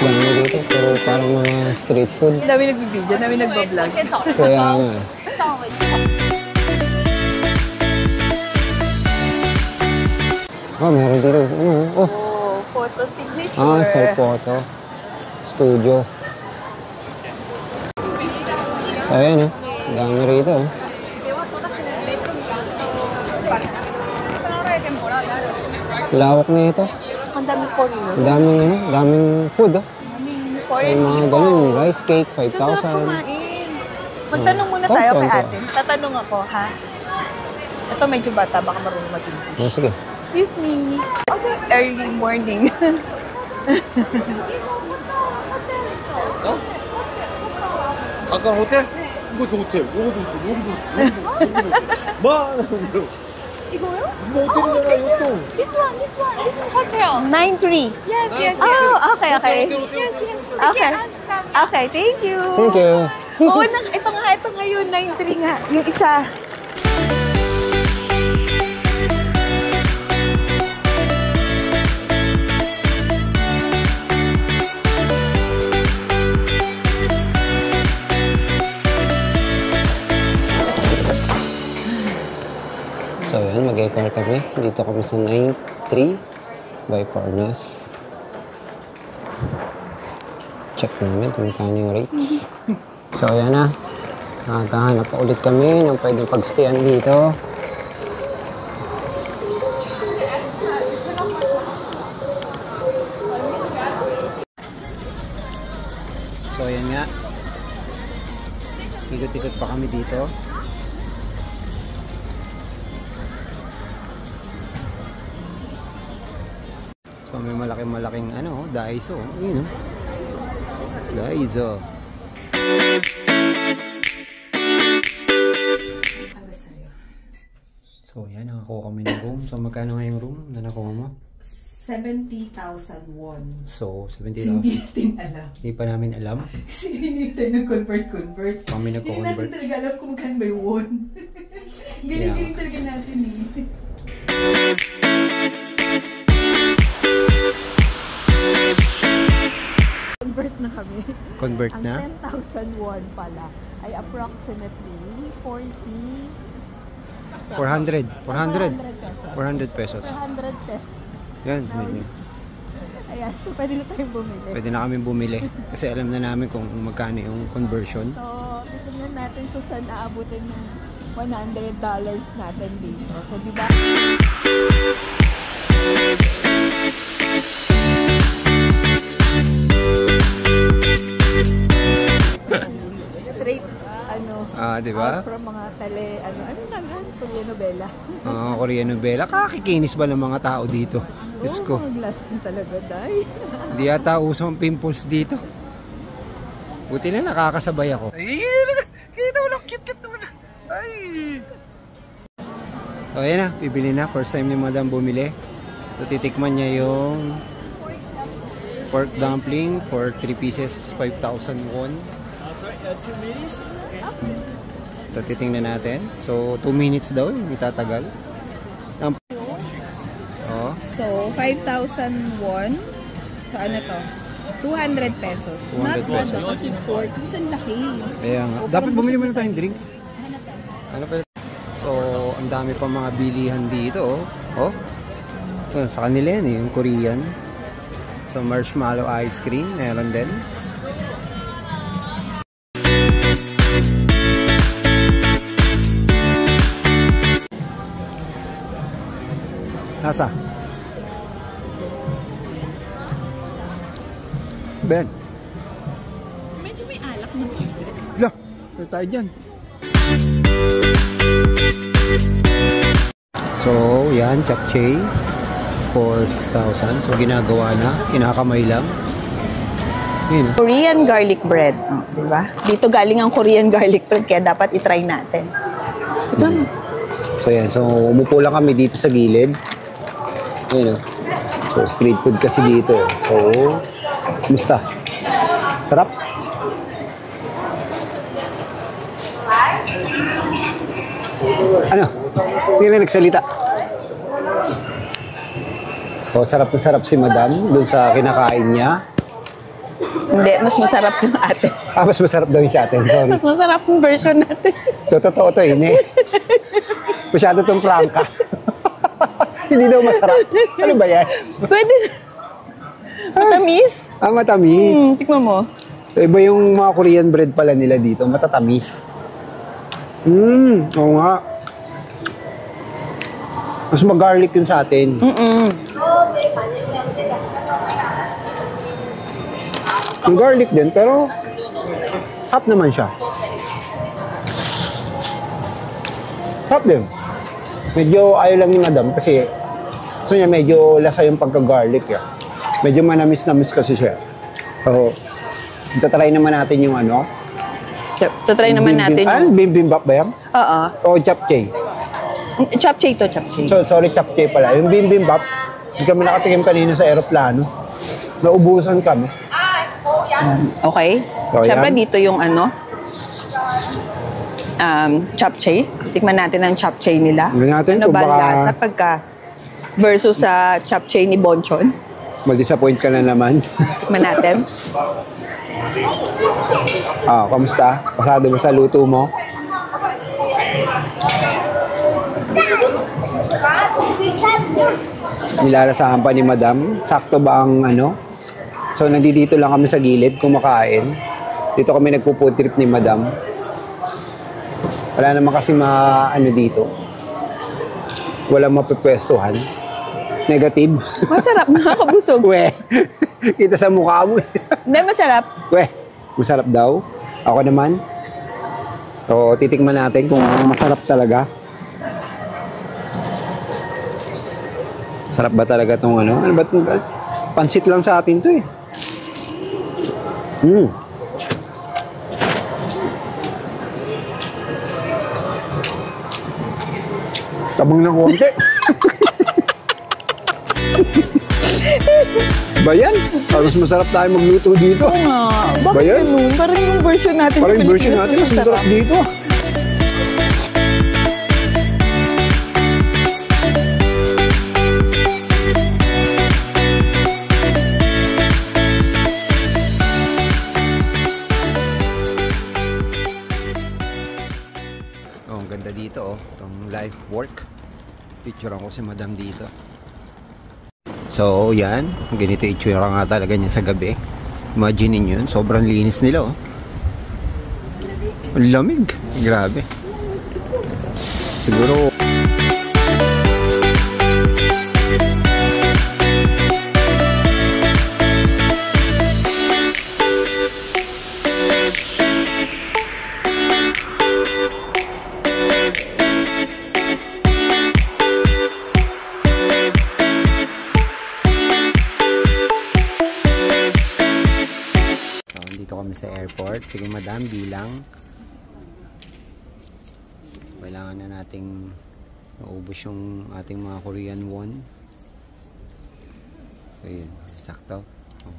dami dito. Pero parang mga street food. Dami nagbibideo, dami nagbablog. Kaya nga. Oh, meron dito. Oh. Photo signature. Ah, self-photo. Studio. So, ayan, oh. Dami rito, oh. Lawak na ito. Ang dami foreigners. Daming food, oh. Daming So, foreign mga people. ganun, rice cake, Masarap 5,000. kumain. Magtanong muna tayo kay ate. Tatanong ako, ha? Ito medyo bata, baka marunong mag-English. Oh, sige. Excuse me. Okay, early morning. 어? 아까 호텔? 이것도 호텔, 이것도 호텔, 여기도 호텔. 이거요? 이거 호텔이잖아, 이것도. This one. This is hotel. 9-3. Yes. Oh, okay. Yes. Okay. Okay, thank you. Thank you. Oo, ito ngayon, 9-3 nga. Yung isa. So, yan, mag-e-car kami. Dito kami sa 9-3 by Parnas. Check namin kung kano yung rates. So, yan na. Nakahanap pa ulit kami ng pwedeng pag-stayan dito. So, yan nga. Ikot-ikot pa kami dito. So, may malaking Daiso. Ayun, oh. Daiso. So, yan. Nakakuha kami ng room. So, magkano nga yung room na nakuha mo? 70,000 won. So, 70,000. Hindi natin alam. Hindi pa namin alam. Kasi hindi tayo nag-convert. Kami Hindi nagko-convert. natin talaga alam kung magkano ba yung won. Galing talaga natin eh. Convert na kami. Convert na? Ang 10,000 won pala ay approximately 400 400 pesos. pesos. Yan. Ayan, so pwede na tayong bumili. Pwede na kami bumili. Kasi alam na namin kung magkano yung conversion. So, titignan natin kung saan aabutin ng $100 natin dito. So, di ba? Straight, di ba? from mga Koreanovela. Koreanovela. Kakikinis ba ng mga tao dito? Diyos ko. Glass talaga, day. Hindi yata usong pimples dito. Buti na nakakasabay ako. Ay, kita mo lang, cute naman. Ay. So, ayan na, bibili na. First time ni Madam bumili. So, titikman niya yung pork dumpling for 3 pieces, 5,000 won. So, titingnan natin. So, 2 minutes daw yung itatagal. Oh. So, 5,000 won. So, ano to? 200 pesos. 200 pesos. Kasi pork. Kasi laki. Kaya nga. Dapat bumili mo na tayong drinks. Ano pa? So, ang dami pa mga bilihan dito. Oh. So, sa kanila yan yung Korean. So, marshmallow ice cream. Meron din. Nasa? Ben? Medyo may alak na. Lah, ano tayo dyan? So, yan, japchae for 6,000. So, ginagawa na. Kinakamay lang. Yun. Korean garlic bread. Oh, diba? Dito galing ang Korean garlic bread, kaya dapat itry natin. Diba? So, yan. So, umupo lang kami dito sa gilid. Ayun, oh. So, street food kasi dito. So, kumusta? Sarap? Ano? Hindi na nagsalita. Oh, sarap na sarap si Madam dun sa kinakain niya. Hindi, mas masarap yung atin. Mas masarap daw yung sa atin. Sorry. Mas masarap yung version natin. So, totoo to yun eh. Masyado tong prangka. Hindi daw masarap. Ano ba yan? Pwede na. Matamis. Matamis. Tikman mo. So, iba yung mga Korean bread pala nila dito. Matatamis. Oo nga. Mas mag-garlic yun sa atin. Yung garlic din, pero hap naman siya. Hap din. Medyo ayaw lang ni Madam kasi gusto niya medyo lasa yung pagka-garlic. Medyo manamis-namis kasi siya. So, itatry naman natin yung ano. Tatry naman natin yung... Bibimbap ba yan? Oo. O japchae? Japchae to, japchae. So, sorry, japchae pala. Yung bibimbap, hindi kami nakatikim kanina sa aeroplano. Naubusan kami. Okay. So, Siyempre yan. dito yung ano, japchae. Tikman natin ang japchae nila. Tingnan natin ano kung ba ang baka- lasa pagka versus sa japchae ni Bonchon. Mag-disappoint ka na naman. Tikman natin. Kamusta? Pasado mo sa luto mo? Nilalasahan pa ni Madam. Sakto ba ang ano? So, nandito lang kami sa gilid, kumakain. Dito kami nagpo-food trip ni Madam. Wala naman kasi ano dito. Walang mapipwestuhan. Negative. Masarap, nakakabusog. Weh, kita sa mukha mo. Hindi, masarap. Weh, masarap daw. Ako naman. So, titikman natin kung masarap talaga. Sarap ba talaga itong ano? Ano ba itong... Pansit lang sa atin to eh. Tabang ng konti. Ba yan? Halos masarap tayo magluto dito. Oo nga. Bakit Ba yan? ganun? Parang yung version natin Parang sa yung version Pilipinas, natin, mas masarap dito. Oh, ang ganda dito oh. Itong life work. Picturean ko si Madam dito. So, yan. Ganito itsura nga talaga niya sa gabi. Imagine niyo yun. Sobrang linis nila oh. Ang lamig. Grabe. Siguro... Dito kami sa airport. Sige Madam, bilang. Kailangan na nating maubos yung ating mga Korean won. So yun, sakto. Oh,